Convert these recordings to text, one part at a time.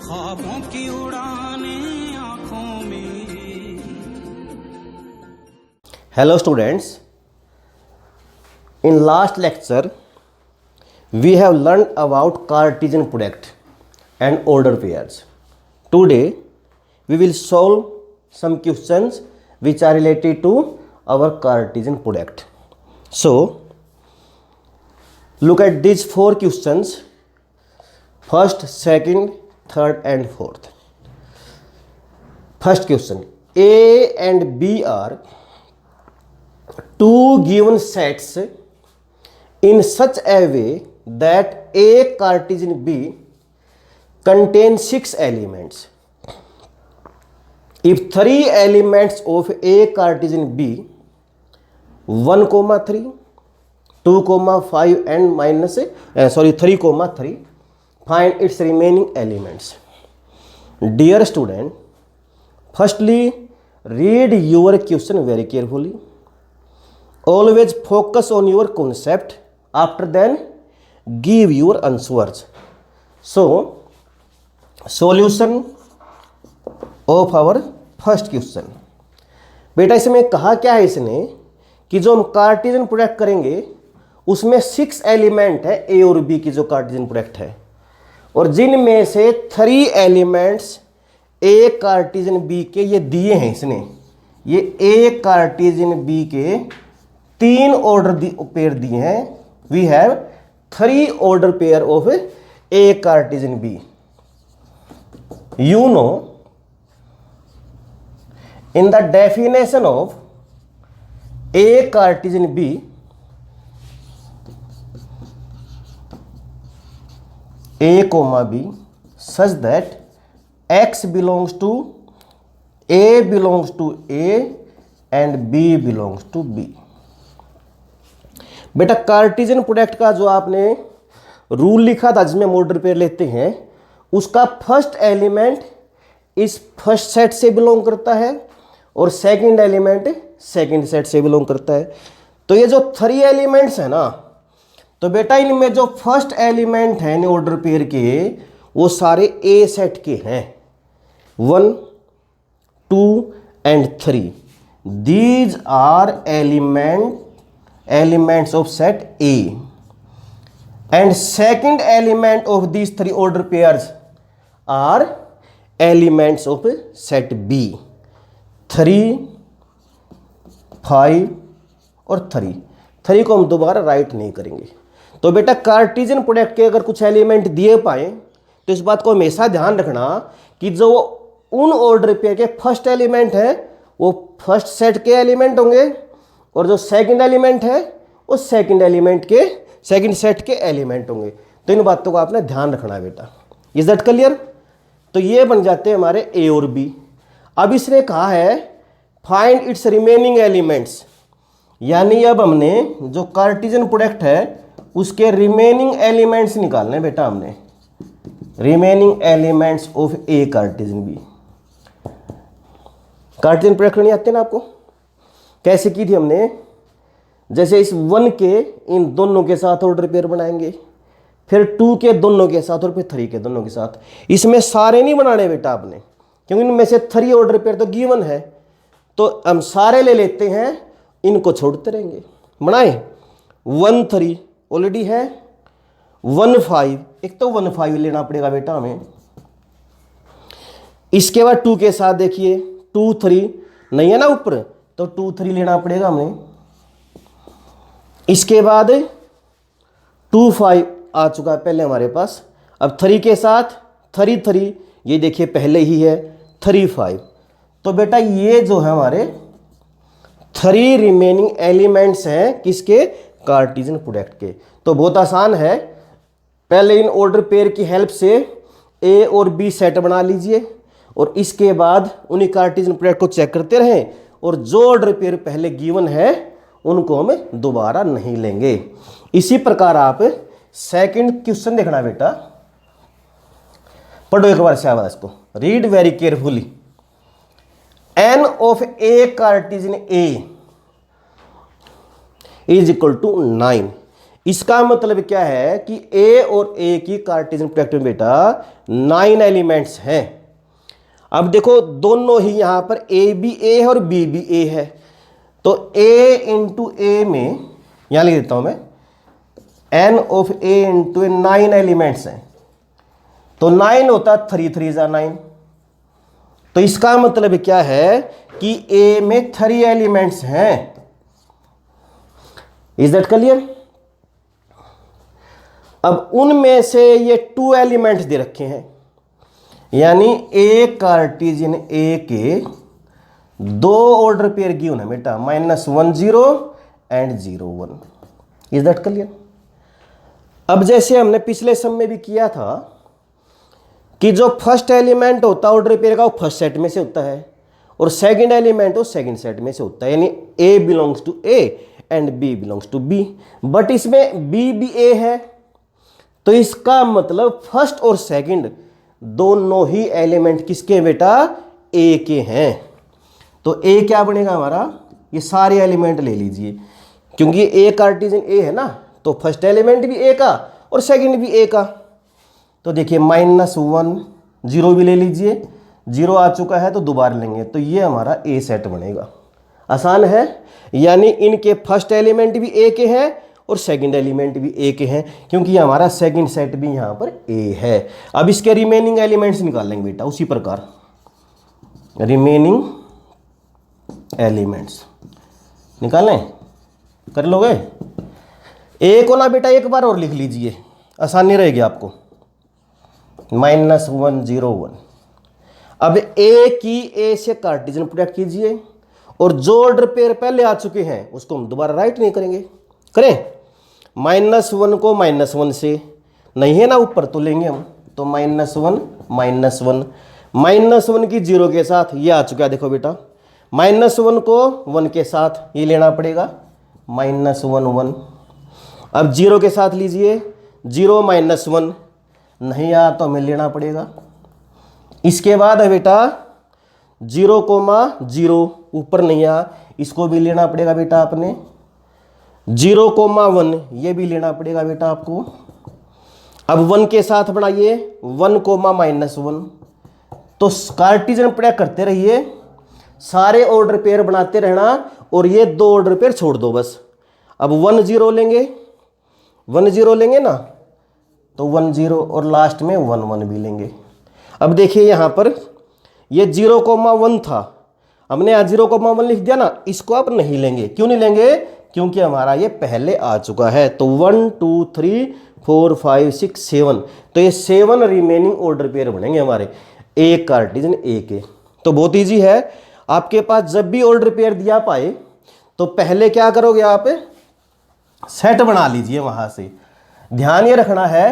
ख्वाबों की उड़ाने आंखों में। Hello students, in last lecture we have learned about Cartesian product and order pairs. Today we will solve some questions which are related to our Cartesian product. So look at these four questions: first, second, third and fourth. First question: A and B are two given sets in such a way that A Cartesian B contains 6 elements. If 3 elements of A Cartesian B 1, 3, 2, 5 and minus 3, 3, find its remaining elements. Dear student, firstly read your question very carefully. Always focus on your concept. After then give your answers. So solution of our first question. बेटा इसमें कहा क्या है इसने कि जो हम Cartesian product करेंगे उसमें 6 एलिमेंट है ए और बी की जो कार्टेशियन प्रोडक्ट है, और जिनमें से 3 एलिमेंट्स ए कार्टेशियन बी के ये दिए हैं इसने। ये ए कार्टेशियन बी के 3 ऑर्डर पेयर दिए हैं। We have 3 order pair of A Cartesian B. You know in the definition of A Cartesian B, A comma B such that X belongs to A belongs to A and B belongs to B. बेटा Cartesian product का जो आपने rule लिखा था जिसमें हम order pair लेते हैं, उसका फर्स्ट एलिमेंट इस फर्स्ट सेट से बिलोंग करता है और सेकंड एलिमेंट सेकंड सेट से बिलोंग करता है। तो ये जो 3 एलिमेंट्स है ना, तो बेटा इनमें जो फर्स्ट एलिमेंट है ऑर्डर पेयर के वो सारे ए सेट के हैं, 1, 2 and 3. These are elements of set A, and second element of these 3 order pairs are elements of set B, 3, 5 और 3 को हम दोबारा राइट नहीं करेंगे। तो बेटा कार्टेशियन प्रोडक्ट के अगर कुछ एलिमेंट दिए पाए तो इस बात को हमेशा ध्यान रखना कि जो उन ऑर्डर पेयर के फर्स्ट एलिमेंट है वो फर्स्ट सेट के एलिमेंट होंगे, और जो सेकंड एलिमेंट है वो सेकंड एलिमेंट के सेकंड सेट के एलिमेंट होंगे। तो इन बातों का आपने ध्यान रखना है बेटा। Is that clear? तो ये बन जाते हैं हमारे ए और बी। अब इसने कहा है फाइंड इट्स रिमेनिंग एलिमेंट्स, यानी अब हमने जो कार्टेशियन प्रोडक्ट है उसके रिमेनिंग एलिमेंट्स निकालने बेटा। हमने remaining elements of A Cartesian B. Cartesian product नहीं आते ना आपको? कैसे की थी हमने? जैसे इस 1 के इन दोनों के साथ ऑर्डर पेयर बनाएंगे, फिर 2 के दोनों के साथ और फिर 3 के दोनों के साथ। इसमें सारे नहीं बनाने बेटा आपने, क्योंकि इनमें से 3 ऑर्डर पेयर तो गिवन है, तो हम सारे ले लेते हैं, इनको छोड़ते रहेंगे। बनाए 1, 3 ऑलरेडी है, 1, 5, एक तो 1, 5 लेना पड़ेगा बेटा हमें। इसके बाद 2 के साथ देखिए 2, 3 नहीं है ना ऊपर, तो 2, 3 लेना पड़ेगा हमें। इसके बाद 2, 5 आ चुका है पहले हमारे पास। अब 3 के साथ 3, 3 ये देखिए पहले ही है 3, 5। तो बेटा ये जो है हमारे 3 रिमेनिंग एलिमेंट्स हैं किसके? कार्टेशियन प्रोडक्ट के। तो बहुत आसान है, पहले इन ऑर्डर पेयर की हेल्प से ए और बी सेट बना लीजिए, और इसके बाद उन्हीं कार्टेशियन प्रोडक्ट को चेक करते रहें, और जो ऑर्डर पेयर पहले गिवन है उनको हम दोबारा नहीं लेंगे। इसी प्रकार आप सेकंड क्वेश्चन देखना बेटा। पढ़ो एक बार से आवाज को, read very carefully. n of A Cartesian A is equal to 9. इसका मतलब क्या है कि ए और ए की कार्टेशियन प्रोडक्ट में बेटा 9 एलिमेंट्स हैं। अब देखो दोनों ही यहां पर ए भी ए है और बी भी ए है, तो ए इंटू ए में यहां लिख देता हूं मैं n of A into A 9 elements हैं, तो 9 होता 3 3 जा 9। तो इसका मतलब क्या है कि ए में 3 एलिमेंट्स हैं। Is that clear? अब उनमें से ये 2 एलिमेंट्स दे रखे हैं, यानी ए कार्टेशियन ए के 2 ऑर्डर पेयर गिवन है बेटा, -1 0 एंड 0 1। Is that clear? अब जैसे हमने पिछले सम में भी किया था कि जो फर्स्ट एलिमेंट होता है ऑर्डर पेयर का वो फर्स्ट सेट में से होता है, और सेकंड एलिमेंट वो सेकंड सेट में से होता है, यानी A belongs to A and B belongs to B. But इसमें बी भी ए है, तो इसका मतलब फर्स्ट और सेकंड दोनों ही एलिमेंट किसके बेटा? ए के हैं। तो ए क्या बनेगा हमारा? ये सारे एलिमेंट ले लीजिए, क्योंकि ए कार्टेशियन ए है ना, तो फर्स्ट एलिमेंट भी ए का और सेकंड भी ए का। तो देखिए -1 0 भी ले लीजिए, 0 आ चुका है तो दोबारा लेंगे, तो ये हमारा ए सेट बनेगा। आसान है, यानी इनके फर्स्ट एलिमेंट भी ए के हैं और सेकंड एलिमेंट भी ए के हैं, क्योंकि हमारा सेकंड सेट भी यहाँ पर ए है। अब इसके रिमेनिंग एलिमेंट्स निकाल लेंगे बेटा उसी प्रकार, रिमेनिंग एलिमेंट्स निकालें, कर लोगे? ए को ना बेटा एक बार और लिख लीजिए, आसानी रहेगी आपको, -1 0 1। अब ए की ए से कार्टेशियन प्रोडक्ट कीजिए, और जो ऑर्डर पेयर पहले आ चुके हैं उसको हम दोबारा राइट नहीं करेंगे, करें? -1 को -1 से नहीं है ना ऊपर, तो लेंगे हम, तो -1 -1 की 0 के साथ ये आ चुका है, देखो बेटा -1 को 1 के साथ ये लेना पड़ेगा, -1 1। अब 0 के साथ लीजिए, 0 -1 नहीं आया तो हमें लेना पड़ेगा। इसके बाद है बेटा 0 0 ऊपर नहीं आया, इसको भी लेना पड़ेगा बेटा आपने, 0 1 ये भी लेना पड़ेगा बेटा आपको। अब 1 के साथ बनाइए 1 -1, तो कार्टेशियन प्रोडक्ट करते रहिए, सारे ऑर्डर पेयर बनाते रहना, और ये 2 ऑर्डर पेयर छोड़ दो बस। अब 1 0 लेंगे, 1 0 लेंगे ना, तो 1 0 और लास्ट में 1 1 भी लेंगे। अब देखिए यहाँ पर ये 0 1 था, हमने यहाँ 0 1 लिख दिया ना, इसको अब नहीं लेंगे। क्यों नहीं लेंगे? क्योंकि हमारा ये पहले आ चुका है। तो 1 2 3 4 5 6 7, तो ये 7 रिमेनिंग ऑर्डर पेयर बनेंगे हमारे ए कार्टेशियन ए के। तो बहुत ईजी है, आपके पास जब भी ऑर्डर पेयर दिया पाए तो पहले क्या करोगे, आप सेट बना लीजिए वहां से। ध्यान ये रखना है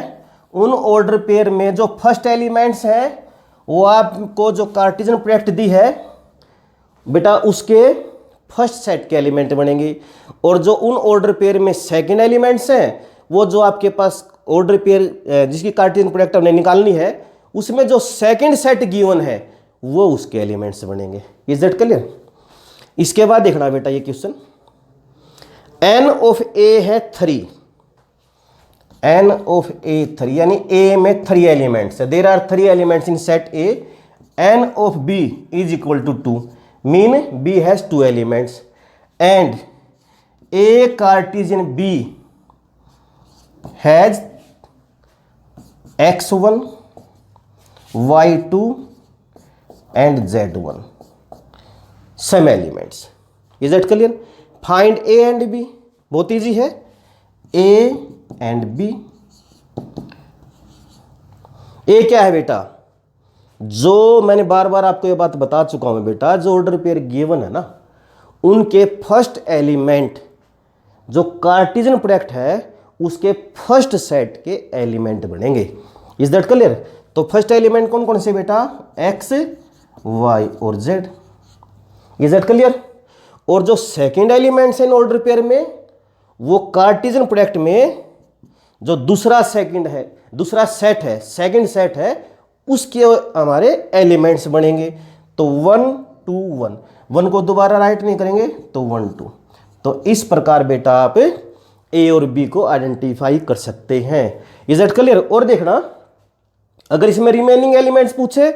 उन ऑर्डर पेयर में जो फर्स्ट एलिमेंट्स हैं वो आपको जो कार्टेशियन प्रोडक्ट दी है बेटा उसके फर्स्ट सेट के एलिमेंट बनेंगे, और जो उन ऑर्डर पेयर में सेकंड एलिमेंट्स हैं वो जो आपके पास ऑर्डर पेयर जिसकी कार्टेशियन प्रोडक्ट हमने निकालनी है उसमें जो सेकंड सेट गिवन है वो उसके एलिमेंट्स बनेंगे। Is that clear? इसके बाद देखना बेटा ये क्वेश्चन, एन ऑफ ए है 3, एन ऑफ ए 3, यानी ए में 3 एलिमेंट्स है, there are 3 elements in set A, n of B is equal to 2, mean B has 2 elements, and A Cartesian B has x1 y2 and z1 some elements. Is that clear? Find a and b, बहुत easy है, a and b। a क्या है बेटा? जो मैंने बार बार आपको ये बात बता चुका हूं बेटा, जो ऑर्डर पेयर गिवन है ना उनके फर्स्ट एलिमेंट जो कार्टेशियन प्रोडक्ट है उसके फर्स्ट सेट के एलिमेंट बनेंगे। Is that clear? तो फर्स्ट एलिमेंट कौन कौन से बेटा? x y और z। Is that clear? और जो सेकंड एलिमेंट्स हैं ऑर्डर पेयर में वो कार्टेशियन प्रोडक्ट में जो दूसरा सेट है सेकंड सेट है उसके हमारे एलिमेंट्स बनेंगे। तो 1 2 1 को दोबारा राइट नहीं करेंगे तो 1 2। तो इस प्रकार बेटा आप ए और बी को आइडेंटिफाई कर सकते हैं। Is that clear? और देखना, अगर इसमें रिमेनिंग एलिमेंट्स पूछे,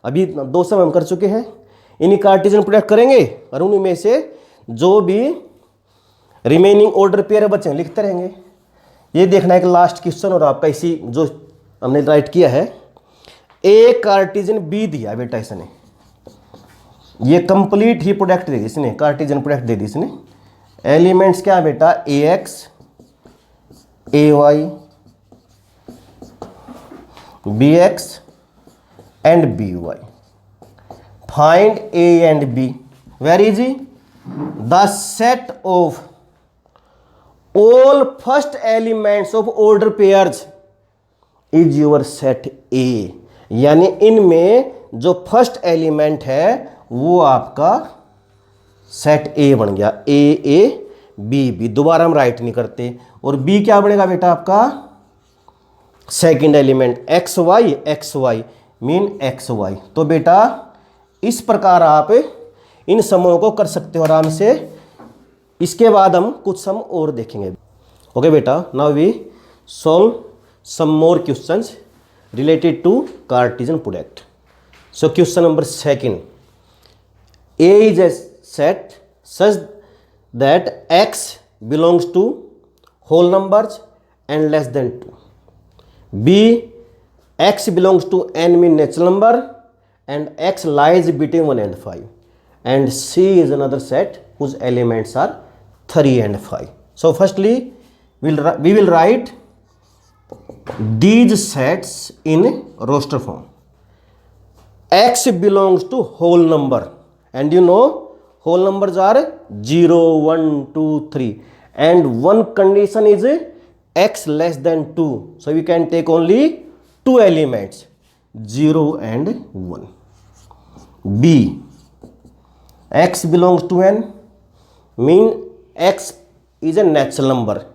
अभी 2 सम हम कर चुके हैं, इन्हीं कार्टेशियन प्रोडक्ट करेंगे और उनमें से जो भी रिमेनिंग ऑर्डर पेयर बचे लिखते रहेंगे। ये देखना है कि लास्ट क्वेश्चन और आपका इसी जो हमने राइट किया है, ए कार्टेशियन बी दिया बेटा इसने, ये कंप्लीट ही प्रोडक्ट दे दी इसने, कार्टेशियन प्रोडक्ट दे दी इसने। एलिमेंट्स क्या बेटा? A X, A Y, B X and B Y. Find A and B. Very easy. The set of all first elements of order pairs is your set A। यानी इनमें जो first element है वो आपका set ए बन गया। ए A B B, दोबारा हम राइट नहीं करते। और बी क्या बनेगा बेटा आपका? Second element x y mean x y. तो बेटा इस प्रकार आप इन समूहों को कर सकते हो आराम से। इसके बाद हम कुछ सम और देखेंगे। ओके बेटा, now we solve some more questions related to Cartesian product. So question number 2, A is a set such that x belongs to whole numbers and less than 2. B, x belongs to n mean natural number and x lies between 1 and 5. And C is another set whose elements are 3 and 5. So firstly, we will write these sets in roster form. X belongs to whole number, and you know whole numbers are 0, 1, 2, 3, and one condition is x less than 2. So we can take only 2 elements, 0 and 1. B, x belongs to n mean x is a natural number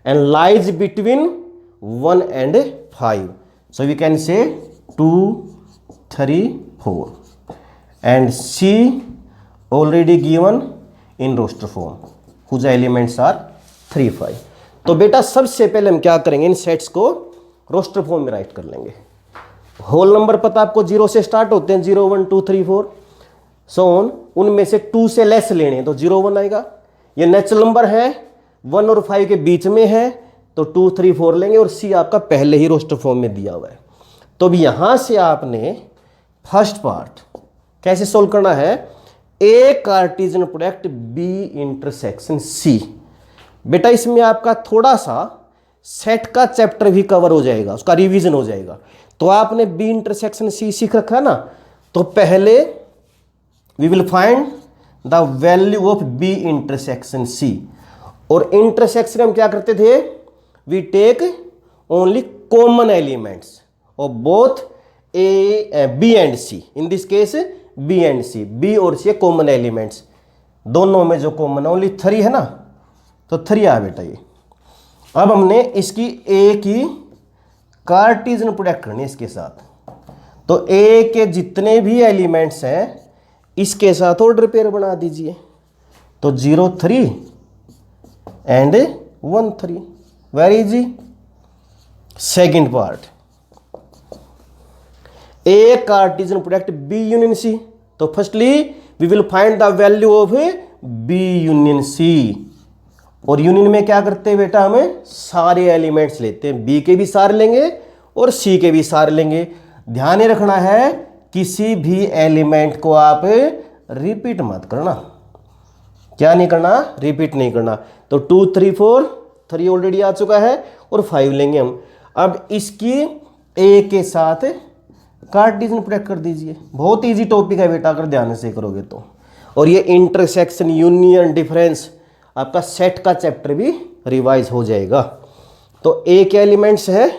and lies between 1 and 5. So we can say 2, 3, 4. And C already given in roster form whose elements are 3, 5. तो बेटा सबसे पहले हम क्या करेंगे, इन sets को roster form में right कर लेंगे। होल नंबर पता आपको 0 से स्टार्ट होते हैं, 0, 1, 2, 3, 4 सो ऑन। उनमें से 2 से लेस लेने हैं तो 0, 1 आएगा। ये नेचुरल नंबर है, 1 और 5 के बीच में है तो 2, 3, 4 लेंगे। और सी आपका पहले ही रोस्टर फॉर्म में दिया हुआ है। तो अब यहां से आपने फर्स्ट पार्ट कैसे सोल्व करना है, A cartesian product B intersection C. बेटा इसमें आपका थोड़ा सा सेट का चैप्टर भी कवर हो जाएगा, उसका रिवीजन हो जाएगा। तो आपने बी इंटरसेक्शन सी सीख रखा है ना। तो पहले we will find the value of B intersection C. और इंटरसेक्शन हम क्या करते थे, we take only common elements of both A B and C. In this case B and C, B और सी कॉमन एलिमेंट्स, दोनों में जो common only 3 है ना, तो 3 आया बेटा ये। अब हमने इसकी ए की कार्टेशियन प्रोडक्ट करनी है इसके साथ। तो ए के जितने भी एलिमेंट्स हैं इसके साथ ऑर्डर पेयर बना दीजिए। तो 0, 3 and 1, 3, very easy. Second part, A cartesian product B union C. तो firstly we will find the value of B union C. और यूनियन में क्या करते हैं बेटा, हमें सारे एलिमेंट्स लेते हैं, बी के भी सारे लेंगे और सी के भी सारे लेंगे। ध्यान ही रखना है किसी भी एलिमेंट को आप रिपीट मत करना। क्या नहीं करना, रिपीट नहीं करना। तो 2, 3, 4, 3 ऑलरेडी आ चुका है और 5 लेंगे हम। अब इसकी ए के साथ कार्टेशियन प्रोडक्ट कर दीजिए। बहुत इजी टॉपिक है बेटा अगर ध्यान से करोगे तो। और ये इंटरसेक्शन, यूनियन, डिफरेंस, आपका सेट का चैप्टर भी रिवाइज हो जाएगा। तो ए के एलिमेंट्स है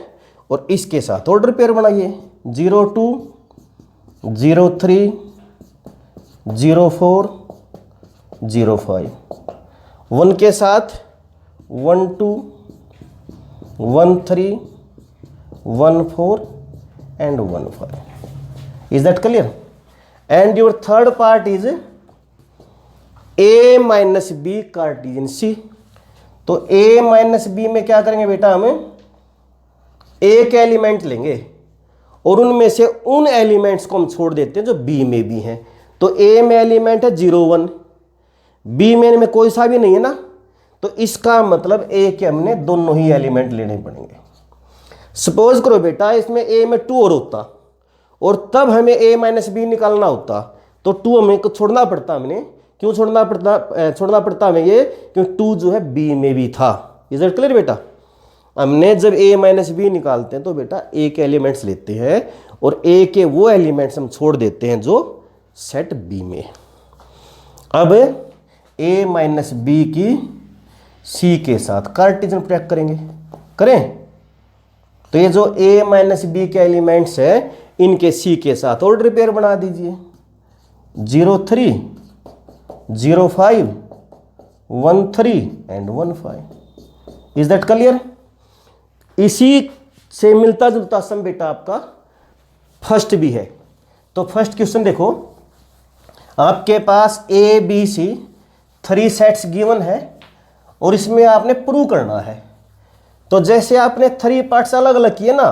और इसके साथ ऑर्डर पेयर बनाइए, 0, 2, 0, 3, 0, 4, 0, 5। 1 के साथ 1, 2, 1, 3, 1, 4 and 1, 5. Is that clear? And your third part is A minus B Cartesian C। तो A माइनस बी में क्या करेंगे बेटा, हम एक एलिमेंट लेंगे और उनमें से उन एलिमेंट्स को हम छोड़ देते हैं जो B में भी हैं। तो A में एलिमेंट है 0 1, B में कोई सा भी नहीं है ना, तो इसका मतलब A के हमने दोनों ही एलिमेंट लेने पड़ेंगे। सपोज करो बेटा इसमें A में 2 और होता और तब हमें A माइनस बी निकालना होता, तो 2 हमें को छोड़ना पड़ता। हमने क्यों छोड़ना पड़ता हमें ये, क्योंकि 2 जो है B में भी था। इज इट क्लियर बेटा? हमने जब A माइनस बी निकालते हैं तो बेटा A के एलिमेंट्स लेते हैं और A के वो एलिमेंट्स हम छोड़ देते हैं जो सेट B में। अब A माइनस बी की C के साथ कार्टेशियन प्रोडक्ट करें। तो ये जो A माइनस बी के एलिमेंट्स है इनके C के साथ ऑर्डर पेयर बना दीजिए, 0 3 0 5 1 3 एंड 1 5। Is that clear? इसी से मिलता जुलता सम बेटा आपका फर्स्ट भी है। तो फर्स्ट क्वेश्चन देखो, आपके पास A B C 3 sets given है और इसमें आपने प्रूव करना है। तो जैसे आपने 3 पार्ट्स अलग अलग किए ना,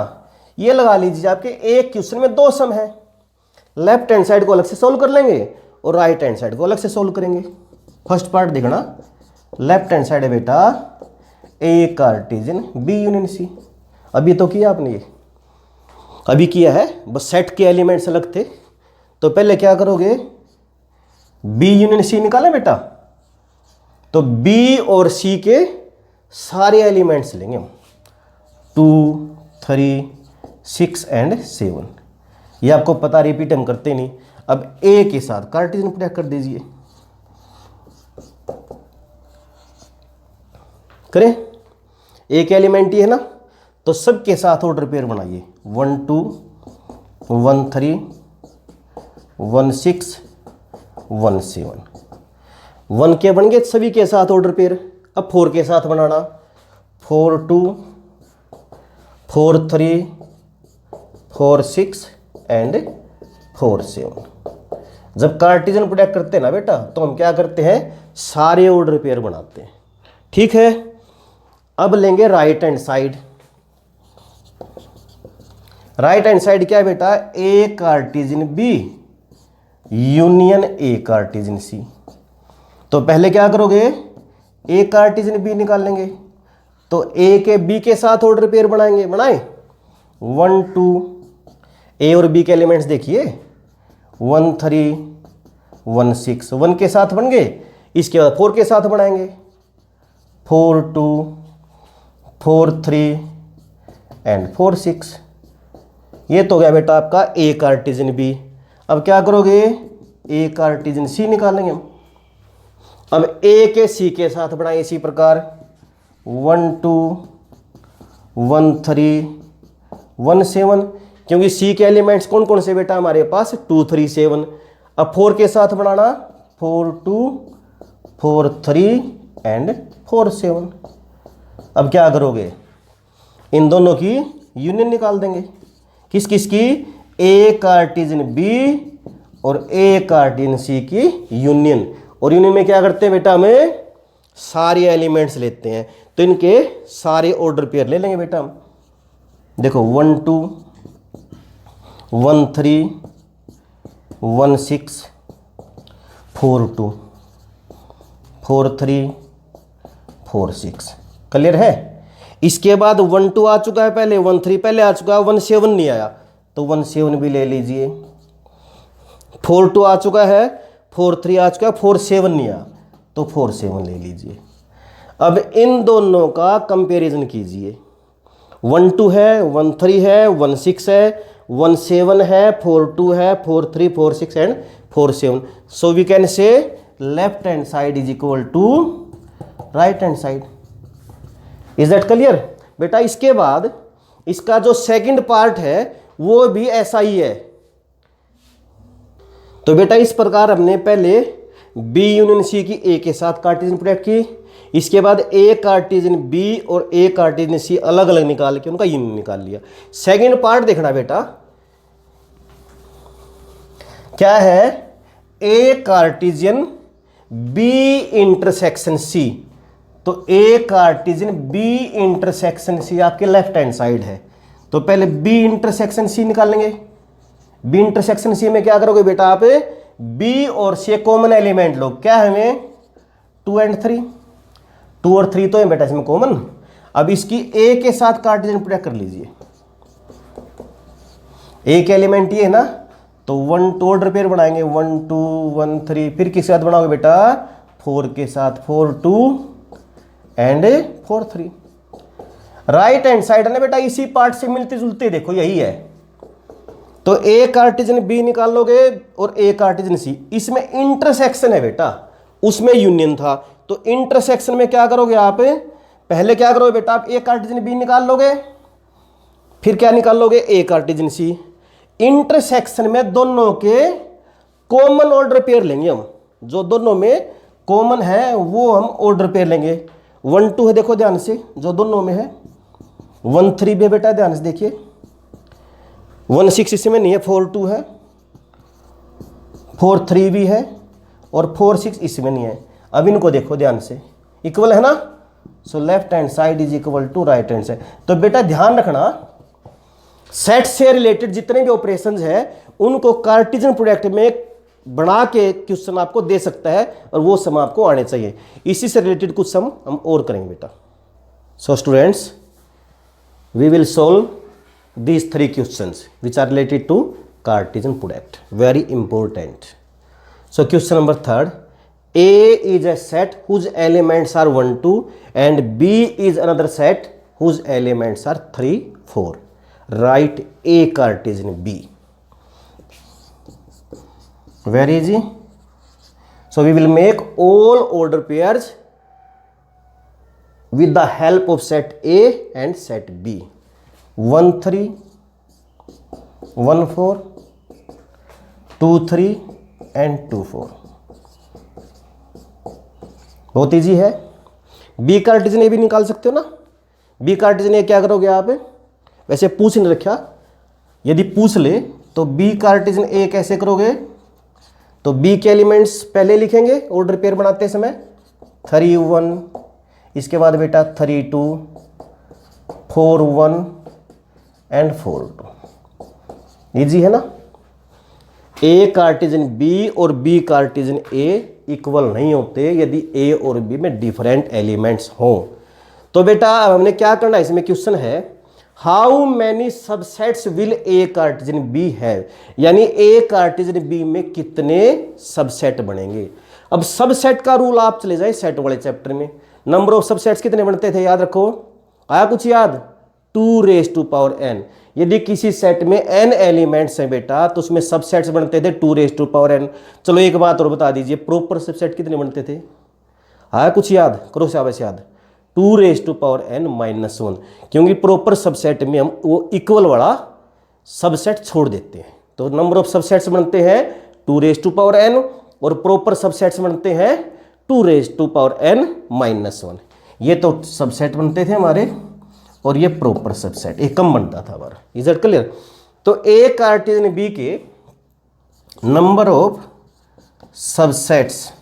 ये लगा लीजिए आपके एक क्वेश्चन में 2 सम है। लेफ्ट हैंड साइड को अलग से सोल्व कर लेंगे और राइट हैंड साइड को अलग से सोल्व करेंगे। फर्स्ट पार्ट देखना, लेफ्ट हैंड साइड है बेटा A Cartesian B union C। अभी तो किया आपने, ये अभी किया है, बस सेट के एलिमेंट्स अलग थे। तो पहले क्या करोगे, B यूनियन C निकालें बेटा। तो B और C के सारे एलिमेंट्स लेंगे हम, 2 3 6 एंड 7। ये आपको पता, रिपीट हम करते नहीं। अब A के साथ कार्टेशियन प्रोडक्ट कर दीजिए, करें। एक एलिमेंट ही है ना, तो सबके साथ ऑर्डर पेयर बनाइए, 1 2 1 3 1 6 1 7। 1 के बन गए सभी के साथ ऑर्डर पेयर। अब 4 के साथ बनाना, 4 2 4 3 4 6 एंड 4 7। जब कार्टेशियन प्रोडक्ट करते हैं ना बेटा, तो हम क्या करते हैं, सारे ऑर्डर पेयर बनाते हैं। ठीक है, अब लेंगे right hand side. Right hand side क्या है बेटा, A Cartesian B union A Cartesian C। तो पहले क्या करोगे, A कार्टेशियन B निकाल लेंगे। तो A के B के साथ ऑर्डर पेयर बनाए 1 2। A और B के एलिमेंट्स देखिए, 1 3 1 6, 1 के साथ बन गए। इसके बाद 4 के साथ बनाएंगे, 4 2 4 3 एंड 4 6। ये तो गया बेटा आपका A कार्टेशियन B। अब क्या करोगे, A कार्टेशियन C निकालेंगे हम। अब A के C के साथ बनाए इसी प्रकार, 1 2 1 3 1 7, क्योंकि C के एलिमेंट्स कौन कौन से बेटा हमारे पास, 2 3 7। अब 4 के साथ बनाना, 4 2 4 3 एंड 4 7। अब क्या करोगे, इन दोनों की यूनियन निकाल देंगे। किस किस की, A कार्टेशियन B और A कार्टेशियन C की यूनियन। और यूनियन में क्या करते हैं बेटा, हमें सारे एलिमेंट्स लेते हैं। तो इनके सारे ऑर्डर पेयर ले लेंगे बेटा हम। देखो 1 2 1 3 1 6 4 2 4 3 4 6। क्लियर है? इसके बाद 1 2 आ चुका है पहले, 1 3 पहले आ चुका है, 1 7 नहीं आया, तो 1 7 भी ले लीजिए। 4 2 आ चुका है, 4 3 आ चुका है, 4 7 नहीं आया, तो 4 7 ले लीजिए। अब इन दोनों का कंपैरिजन कीजिए, 1 2 है, 1 3 है, 1 6 है, 1 7 है, 4 2 है, 4 3 4 6 and 4 7। So we can say left hand side is equal to right hand side. Is that clear बेटा? इसके बाद इसका जो सेकंड पार्ट है वो भी ऐसा ही है। तो बेटा इस प्रकार हमने पहले B यूनियन C की A के साथ कार्टेशियन प्रोडक्ट की, इसके बाद A कार्टेशियन B और A कार्टेशियन C अलग अलग निकाल के उनका यूनियन निकाल लिया। सेकंड पार्ट देखना बेटा क्या है, A Cartesian B intersection C। तो ए कार्टिजन बी इंटरसेक्शन सी आपके लेफ्ट हैंड साइड है, तो पहले बी इंटरसेक्शन सी निकाल लेंगे। बी इंटरसेक्शन सी में क्या करोगे बेटा आप, बी और सी कॉमन एलिमेंट लो, क्या है हमें 2 और 3, 2 और 3 तो है बेटा इसमें कॉमन। अब इसकी ए के साथ कार्टिजन प्रोडक्ट कर लीजिए, ए के एलिमेंट ये है ना, तो 1 2 ऑर्डर पेयर बनाएंगे, 1 2 1 3, फिर किसके साथ बनाओगे बेटा 4 के साथ, 4 2 एंड 4 3। राइट हैंड साइड है ना बेटा, इसी पार्ट से मिलते जुलते देखो यही है, तो ए कार्टिजन बी निकाल लोगे और ए कार्टिजन सी, इसमें इंटरसेक्शन है बेटा, उसमें यूनियन था, तो इंटरसेक्शन में क्या करोगे आप, पहले क्या करोगे बेटा आप ए कार्टिजन बी निकाल लोगे, फिर क्या निकाल लोगे ए कार्टिजन सी। इंटरसेक्शन में दोनों के कॉमन ऑर्डर पेयर लेंगे हम, जो दोनों में कॉमन है वो हम ऑर्डर पेयर लेंगे। 1 2 है देखो ध्यान से, जो दोनों में है, 1 3 भी बेटा ध्यान से देखिए, 1 6 इसमें नहीं है, 4 2 है, 4 3 भी है और 4 6 इसमें नहीं है। अब इनको देखो ध्यान से, इक्वल है ना, so left hand side is equal to right hand side. तो बेटा ध्यान रखना, सेट से रिलेटेड जितने भी ऑपरेशंस है उनको कार्टिजन प्रोडक्ट में बना के क्वेश्चन आपको दे सकता है और वो सम आपको आने चाहिए। इसी से रिलेटेड कुछ सम हम और करेंगे बेटा। So students, we will solve these 3 questions which are related to Cartesian product, very important. So question number 3, A is a set whose elements are 1 2 and B is another set whose elements are 3 4. Write A Cartesian B. Very easy. So we will make all order pairs with the help of set A and set B. 1 3 1 4 2 3 and 2 4। बहुत easy है। B Cartesian ए भी निकाल सकते हो ना। B Cartesian ए क्या करोगे आप, वैसे पूछ नहीं रखा, यदि पूछ ले तो बी कार्टिजन ए कैसे करोगे, तो बी के एलिमेंट्स पहले लिखेंगे ऑर्डर पेयर बनाते समय, 3 1, इसके बाद बेटा 3 2 4 1 एंड 4 2। इजी है ना। ए कार्टिजन बी और बी कार्टिजन ए इक्वल नहीं होते यदि ए और बी में डिफरेंट एलिमेंट्स हों। तो बेटा हमने क्या करना है, इसमें क्वेश्चन है how many subsets will A Cartesian B have, यानी ए कार्टिजन बी में कितने सबसेट बनेंगे। अब सबसेट का रूल आप चले जाए सेट वाले चैप्टर में, नंबर ऑफ सबसेट्स कितने बनते थे याद रखो, आया कुछ याद, 2n। यदि किसी सेट में n एलिमेंट्स हैं बेटा तो उसमें सबसेट्स बनते थे 2n। चलो एक बात और बता दीजिए, प्रॉपर सबसेट कितने बनते थे, आया कुछ याद, करो शाबाश याद, 2n-1, क्योंकि प्रॉपर सबसेट में हम वो इक्वल वाला सबसेट छोड़ देते हैं। तो नंबर ऑफ सबसेट्स बनते हैं 2n और प्रॉपर सबसेट्स बनते हैं 2n-1। ये तो सबसेट बनते थे हमारे और ये प्रॉपर सबसेट, एक कम बनता था हमारा। Is it clear. तो ए कार्टिजन बी के number of subsets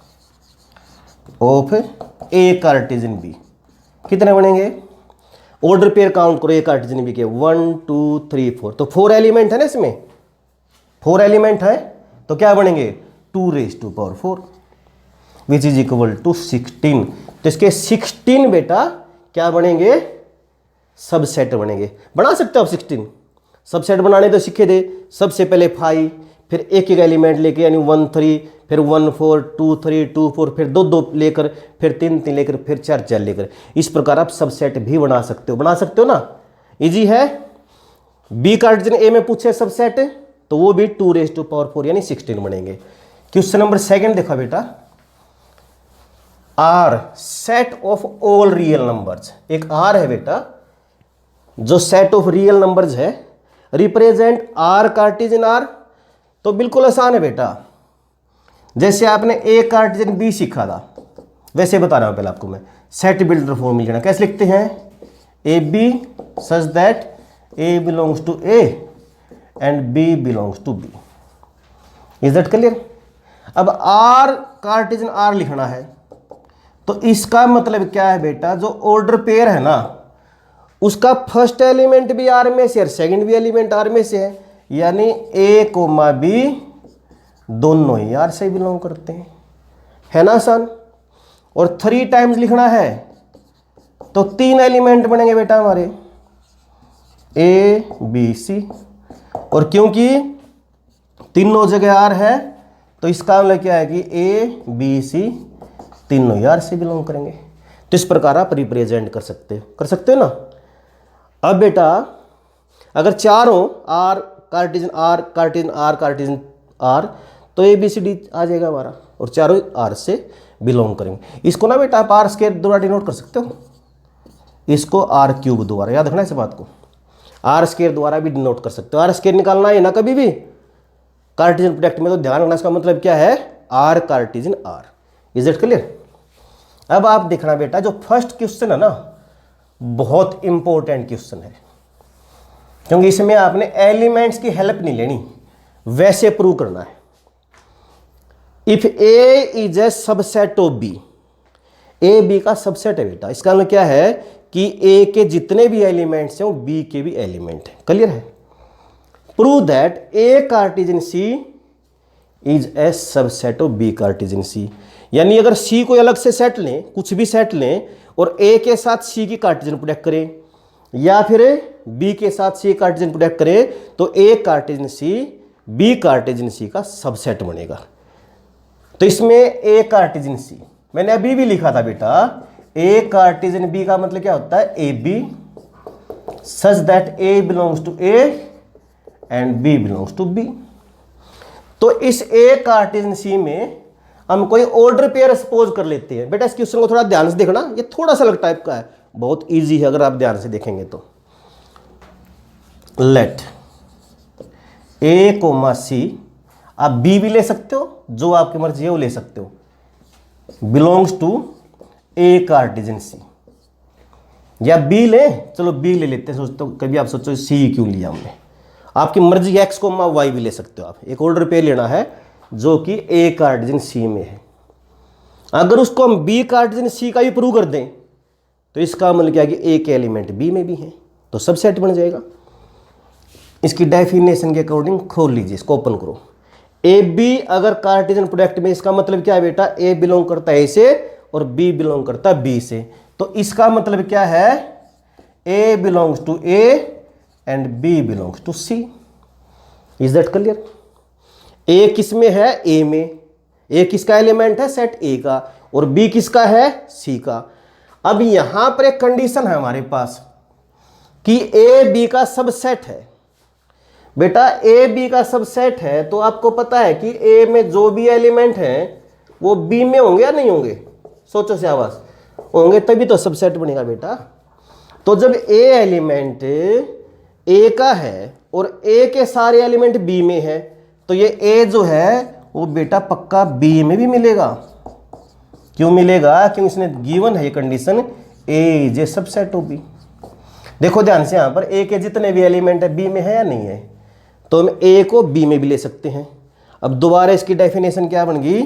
of A Cartesian B कितने बनेंगे, ऑर्डर पेयर काउंट करो ए कार्टिजन बी के, 1 2 3 4। तो 4 एलिमेंट है ना इसमें, 4 एलिमेंट है तो क्या बनेंगे 2n-4 which is equal to 16। तो इसके 16 बेटा क्या बनेंगे, सबसेट बनेंगे। बना सकते हो आप 16 सबसेट बनाने तो सीखे थे। सबसे पहले 5, फिर एक एलिमेंट लेके यानी 1 3, फिर 1 4 2 3 2 4, फिर 2 2 लेकर, फिर 3 3 लेकर, फिर 4 4 लेकर। इस प्रकार आप सबसेट भी बना सकते हो ना। इजी है। बी कार्टिजन ए में पूछे सबसेट तो वो भी 2n-4 यानी 16 बनेंगे। क्वेश्चन नंबर 2 देखा बेटा, R set of all real numbers. एक आर है बेटा जो सेट ऑफ रियल नंबर्स है, रिप्रेजेंट आर कार्टिजन आर। तो बिल्कुल आसान है बेटा, जैसे आपने ए कार्टिजन बी सीखा था वैसे बता रहा हूं पहले आपको मैं। सेट बिल्डर फॉर्म में लेना, कैसे लिखते हैं, A B such that A belongs to A and B belongs to B. Is that clear. अब आर कार्टिजन आर लिखना है तो इसका मतलब क्या है बेटा, जो ऑर्डर पेयर है ना उसका फर्स्ट एलिमेंट भी आर में से और सेकंड भी एलिमेंट आर में से है, यानी ए कोमा बी दोनों ही आर से बिलोंग करते हैं, है ना आसान। और 3 टाइम्स लिखना है तो 3 एलिमेंट बनेंगे बेटा हमारे ए बी सी, और क्योंकि तीनों जगह आर है तो इसका मतलब क्या है कि ए बी सी तीनों ही आर से बिलोंग करेंगे। तो इस प्रकार आप रिप्रेजेंट कर सकते हो ना। अब बेटा अगर चारों R Cartesian R Cartesian R Cartesian R तो ए बी सी डी आ जाएगा हमारा, और चारों आर से बिलोंग करेंगे। इसको ना बेटा आप आर स्क्वायर द्वारा डिनोट कर सकते हो, इसको आर क्यूब द्वारा, याद रखना इस बात को, आर स्क्वायर द्वारा भी डिनोट कर सकते हो। आर स्क्वायर निकालना है ना कभी भी कार्टेशियन प्रोडक्ट में, तो ध्यान रखना इसका मतलब क्या है, R Cartesian R. Is it clear. अब आप देखना बेटा जो फर्स्ट क्वेश्चन है ना बहुत इंपॉर्टेंट क्वेश्चन है, क्योंकि इसमें आपने एलिमेंट्स की हेल्प नहीं लेनी, वैसे प्रूव करना है। If A is a subset of B, A B का सबसेट है बेटा, इसका मतलब क्या है कि ए के जितने भी एलिमेंट्स हैं वो बी के भी एलिमेंट है। क्लियर है। Prove that A cartesian C is a subset of B cartesian C, यानी अगर सी को अलग से सेट लें, कुछ भी सेट लें और ए के साथ सी की कार्टेशियन प्रोडक्ट करें, या फिर बी के साथ सी कार्टेशियन प्रोडक्ट करें, तो ए कार्टेशियन सी बी कार्टेशियन सी का सबसेट बनेगा। तो इसमें ए कार्टेशियन सी मैंने अभी भी लिखा था बेटा, ए कार्टेशियन बी का मतलब क्या होता है, A B such that A belongs to A and B belongs to B. तो इस ए कार्टेशियन सी में हम कोई ऑर्डर पेयर सपोज कर लेते हैं। बेटा इस क्वेश्चन को थोड़ा ध्यान से देखना, ये थोड़ा सा अलग टाइप का है, बहुत इजी है अगर आप ध्यान से देखेंगे तो। लेट ए कोमा सी, आप बी भी ले सकते हो, जो आपकी मर्जी है वो ले सकते हो, बिलोंग्स टू ए कार्टेशियन सी, या बी ले, चलो बी ले लेते हैं। सोचते हो कभी आप सोचो सी क्यों लिया हमने, आपकी मर्जी एक्स कोमा वाई भी ले सकते हो आप। एक ऑर्डर पेयर लेना है जो कि ए कार्टेशियन सी में है। अगर उसको हम बी कार्टेशियन सी का भी प्रूव कर दें तो इसका मतलब क्या है कि ए के एलिमेंट बी में भी है, तो सबसेट बन जाएगा। इसकी डेफिनेशन के अकॉर्डिंग खोल लीजिए, इसको ओपन करो। ए बी अगर कार्टेशियन प्रोडक्ट में, इसका मतलब क्या है बेटा, ए बिलोंग करता है ए से और बी बिलोंग करता है बी से, तो इसका मतलब क्या है, A belongs to A and B belongs to C. Is that clear. A किस में है, ए में, ए किसका एलिमेंट है, सेट ए का, और बी किसका है, सी का। अब यहां पर एक कंडीशन है हमारे पास कि ए बी का सबसेट है। बेटा ए बी का सबसेट है तो आपको पता है कि ए में जो भी एलिमेंट हैं वो बी में होंगे या नहीं होंगे, सोचो शाबाश, होंगे तभी तो सबसेट बनेगा बेटा। तो जब ए एलिमेंट ए का है और ए के सारे एलिमेंट बी में है, तो ये ए जो है वो बेटा पक्का बी में भी मिलेगा। क्यों मिलेगा, क्योंकि इसने गिवन है ये condition, A is a subset of B. देखो ध्यान से, यहां पर ए के जितने भी एलिमेंट है बी में है या नहीं है, तो हम ए को बी में भी ले सकते हैं। अब दोबारा इसकी डेफिनेशन क्या बन गई,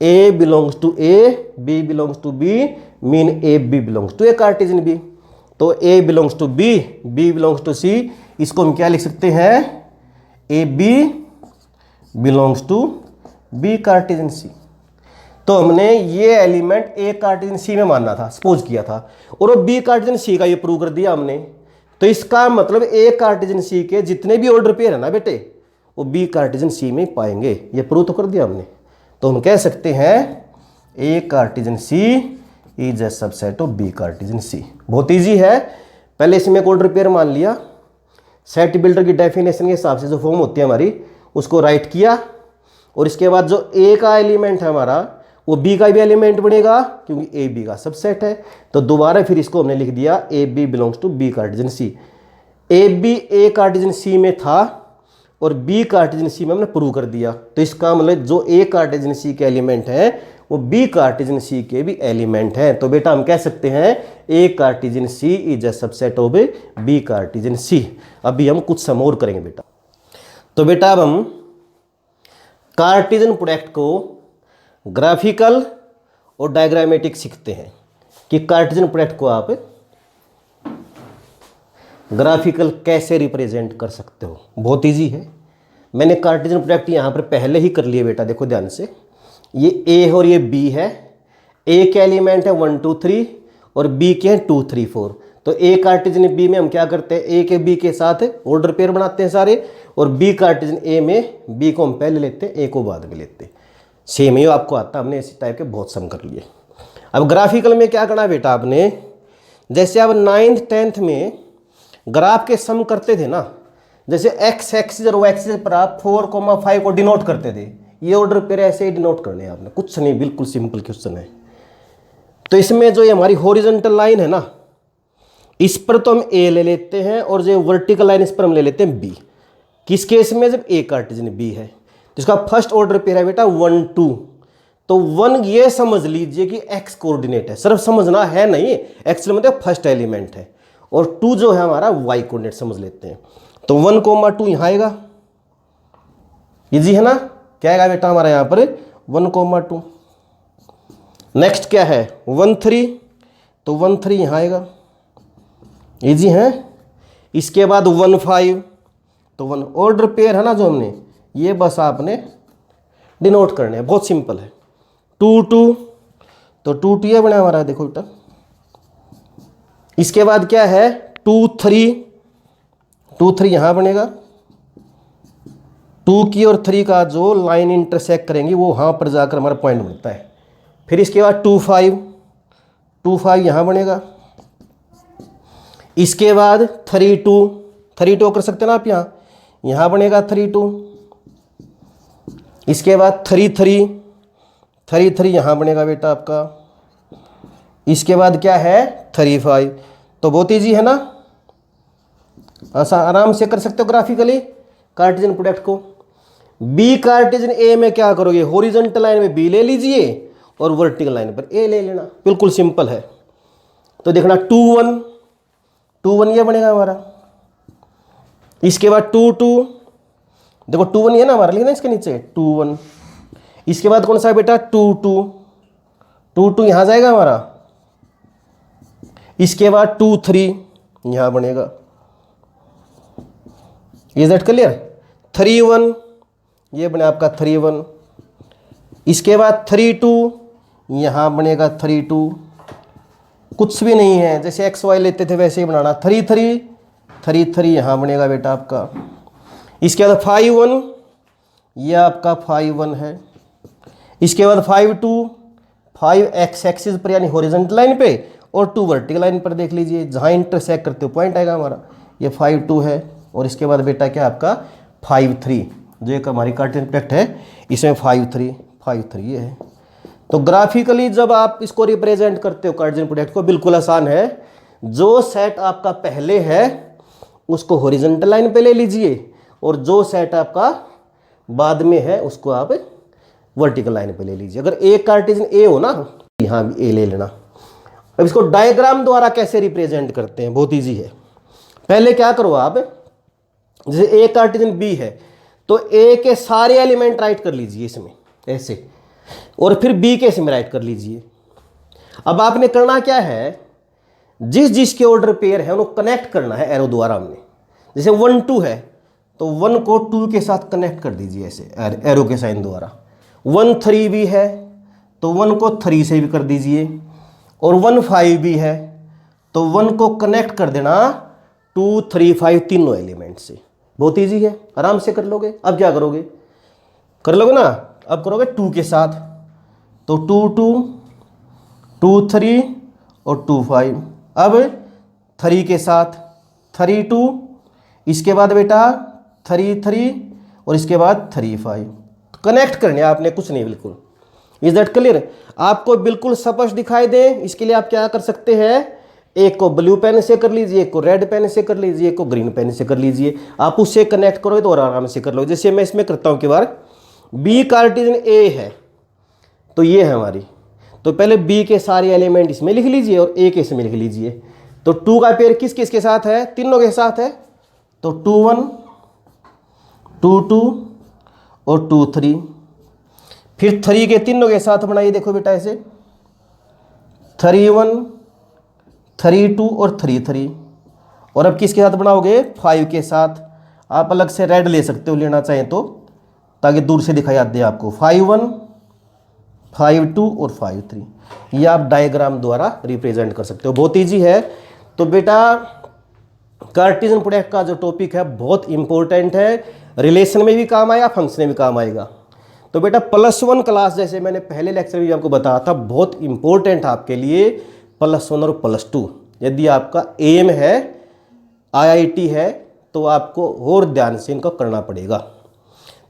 A belongs to A, B belongs to B, mean A B belongs to A Cartesian B. तो A belongs to B, B belongs to C, इसको हम क्या लिख सकते हैं, A B belongs to B cartesian C. तो हमने ये एलिमेंट ए कार्टेशियन सी में मानना था, सपोज किया था, और वो बी कार्टेशियन सी का ये प्रूव कर दिया हमने। तो इसका मतलब ए कार्टेशियन सी के जितने भी ऑर्डर पेयर है ना बेटे, वो बी कार्टेशियन सी में पाएंगे, ये प्रूव तो कर दिया हमने। तो हम कह सकते हैं A cartesian C is a subset of B cartesian C. बहुत इजी है, पहले इसमें एक ऑर्डर पेयर मान लिया, सेट बिल्डर की डेफिनेशन के हिसाब से जो फॉर्म होती है हमारी उसको राइट किया, और इसके बाद जो ए का एलिमेंट है हमारा वो बी का भी एलिमेंट बनेगा क्योंकि ए बी का सबसेट है। तो दोबारा फिर इसको हमने लिख दिया A B belongs to B cartesian C. A B A cartesian C में था और बी कार्टेशियन सी में हमने प्रूव कर दिया। तो इसका मतलब जो ए कार्टेशियन सी के एलिमेंट है वो बी कार्टेशियन सी के भी एलिमेंट हैं। तो बेटा हम कह सकते हैं A cartesian C is a subset of B cartesian C. अभी हम कुछ सम और करेंगे बेटा। तो बेटा अब हम कार्टेशियन प्रोडक्ट को ग्राफिकल और डायग्रामेटिक सीखते हैं कि कार्टेशियन प्रोडक्ट को आप ग्राफिकल कैसे रिप्रेजेंट कर सकते हो। बहुत इजी है। मैंने कार्टेशियन प्रोडक्ट यहाँ पर पहले ही कर लिए बेटा, देखो ध्यान से। ये ए और ये बी है। ए के एलिमेंट है 1 2 3 और बी के हैं 2 3 4। तो ए कार्टेशियन बी में हम क्या करते हैं, ए के बी के साथ ऑर्डर पेयर बनाते हैं सारे, और बी कार्टेशियन ए में बी को हम पहले लेते हैं, ए को बाद में लेते हैं। सेम ही आपको आता, हमने इसी टाइप के बहुत सम कर लिए। अब ग्राफिकल में क्या करना बेटा आपने, जैसे आप 9th 10th में ग्राफ के सम करते थे ना, जैसे एक्स एक्सिस और वाई एक्सिस पर आप 4,5 को डिनोट करते थे, ये ऑर्डर पेयर ऐसे ही डिनोट करने हैं आपने, कुछ नहीं, बिल्कुल सिंपल क्वेश्चन है। तो इसमें जो ये हमारी हॉरिजॉन्टल लाइन है ना, इस पर तो हम ए ले लेते हैं, और जो वर्टिकल लाइन इस पर हम ले लेते हैं बी। किस केस में, जब ए कार्टेशियन बी है, तो इसका फर्स्ट ऑर्डर पेयर है बेटा 1 2। तो 1 ये समझ लीजिए कि एक्स कोऑर्डिनेट है, सिर्फ समझना है नहीं, एक्स मतलब फर्स्ट एलिमेंट है, और 2 जो है हमारा वाई कोऑर्डिनेट समझ लेते हैं। तो 1,2 यहाँ आएगा, इजी है ना। क्या आएगा बेटा हमारा यहाँ पर 1,2। नेक्स्ट क्या है 1 3, तो 1 3 यहाँ आएगा, इजी है। इसके बाद 1 5, तो 1 ऑर्डर पेयर है ना जो हमने, ये बस आपने डिनोट करने हैं, बहुत सिंपल है। 2 2, तो 2 2 ये बना हमारा, देखो बेटा। इसके बाद क्या है 2 3, 2 3 यहाँ बनेगा। 2 की और 3 का जो लाइन इंटरसेक्ट करेंगी वो वहाँ पर जाकर हमारा पॉइंट बनता है। फिर इसके बाद 2 5, 2 5 यहाँ बनेगा। इसके बाद 3 2, 3 2 कर सकते हैं ना आप, यहाँ बनेगा 3 2। इसके बाद 3 3, 3 3 यहाँ बनेगा बेटा आपका। इसके बाद क्या है 3 5। तो बहुत ईजी है ना, आराम से कर सकते हो ग्राफिकली कार्टेशियन प्रोडक्ट को। बी कार्टेशियन ए में क्या करोगे, हॉरिजॉन्टल लाइन में बी ले लीजिए और वर्टिकल लाइन पर ए ले लेना, बिल्कुल सिंपल है। तो देखना 2 1, 2 1 ये बनेगा हमारा। इसके बाद 2 2, देखो 2 1 ये ना हमारा, लिखना इसके नीचे 2 1। इसके बाद कौन सा है बेटा 2 2, 2 2 यहाँ जाएगा हमारा। इसके बाद 2 3 यहाँ बनेगा। Is that clear. 3 1 ये बने आपका 3 1। इसके बाद 3 2 यहाँ बनेगा 3 2। कुछ भी नहीं है, जैसे एक्स वाई लेते थे वैसे ही बनाना। 3 3, 3 3 यहाँ बनेगा बेटा आपका। इसके बाद 5 1, ये आपका 5 1 है। इसके बाद 5 2, 5 एक्स एक्सिस पर यानी हॉरिजॉन्टल लाइन पे, और 2 वर्टिकल लाइन पर देख लीजिए, जहाँ इंटरसेक्ट करते हो पॉइंट आएगा हमारा। ये 5 2 है। और इसके बाद बेटा क्या आपका 5 3, जो एक हमारी कार्टेशियन प्रोडक्ट है, इसमें 5 3 5 3 ये है। तो ग्राफिकली जब आप इसको रिप्रेजेंट करते हो कार्टेशियन प्रोडक्ट को, बिल्कुल आसान है। जो सेट आपका पहले है उसको हॉरिजॉन्टल लाइन पे ले लीजिए, और जो सेट आपका बाद में है उसको आप वर्टिकल लाइन पे ले लीजिए। अगर ए कार्टेशियन ए हो ना, यहाँ भी ए ले लेना। अब इसको डायग्राम द्वारा कैसे रिप्रेजेंट करते हैं, बहुत ईजी है। पहले क्या करो आप, जैसे ए कार्टेशियन बी है, तो ए के सारे एलिमेंट राइट कर लीजिए इसमें ऐसे, और फिर बी के इसमें राइट कर लीजिए। अब आपने करना क्या है, जिस जिसके ऑर्डर पेयर है उनको कनेक्ट करना है एरो द्वारा। हमने जैसे 1 2 है, तो 1 को 2 के साथ कनेक्ट कर दीजिए ऐसे एरो के साइन द्वारा। 1 3 भी है, तो 1 को 3 से भी कर दीजिए, और 1 5 भी है, तो 1 को कनेक्ट कर देना 2 3 5 तीनों एलिमेंट से। बहुत इजी है, आराम से कर लोगे। अब क्या करोगे, कर लोगे ना, अब करोगे 2 के साथ, तो 2 2 2 3 और 2 5। अब 3 के साथ 3 2, इसके बाद बेटा 3 3, और इसके बाद 3 5। कनेक्ट करने आपने, कुछ नहीं, बिल्कुल। Is that clear. आपको बिल्कुल स्पष्ट दिखाई दे, इसके लिए आप क्या कर सकते हैं, एक को ब्लू पेन से कर लीजिए, एक को रेड पेन से कर लीजिए, एक को ग्रीन पेन से कर लीजिए। आप उससे कनेक्ट करोगे तो और आराम से कर लो। जैसे मैं इसमें करता हूँ कि बार बी कार्टेशियन ए है, तो ये है हमारी, तो पहले बी के सारे एलिमेंट इसमें लिख लीजिए और ए के इसमें लिख लीजिए। तो 2 का पेयर किस किस के साथ है, तीनों के साथ है, तो 2 1 2 2 और 2 3। फिर 3 के तीनों के साथ बनाइए, देखो बेटा ऐसे 3 1 3 2 और 3 3। और अब किसके साथ बनाओगे? 5 के साथ। आप अलग से रेड ले सकते हो लेना चाहें तो, ताकि दूर से दिखाई दे आपको। 5 1 5 2 और 5 3। ये आप डायग्राम द्वारा रिप्रेजेंट कर सकते हो, बहुत ईजी है। तो बेटा कार्टेशियन प्रोडक्ट का जो टॉपिक है बहुत इंपॉर्टेंट है, रिलेशन में भी काम आएगा, फंक्शन में भी काम आएगा। तो बेटा +1 क्लास, जैसे मैंने पहले लेक्चर में भी आपको बताया था, बहुत इंपॉर्टेंट आपके लिए +1 और +2। यदि आपका एम है IIT है तो आपको और ध्यान से इनको करना पड़ेगा।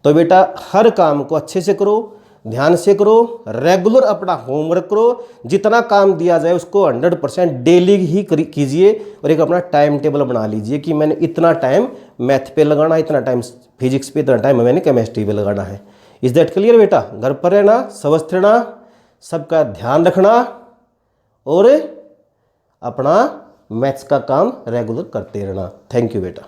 तो बेटा हर काम को अच्छे से करो, ध्यान से करो, रेगुलर अपना होमवर्क करो, जितना काम दिया जाए उसको 100% डेली ही कीजिए। और एक अपना टाइम टेबल बना लीजिए कि मैंने इतना टाइम मैथ पे लगाना, इतना टाइम फिजिक्स पे, इतना टाइम मैंने केमिस्ट्री पे लगाना है। इज दैट क्लियर बेटा? घर पर रहना, स्वस्थ रहना, सबका ध्यान रखना और अपना मैथ्स का काम रेगुलर करते रहना। थैंक यू बेटा।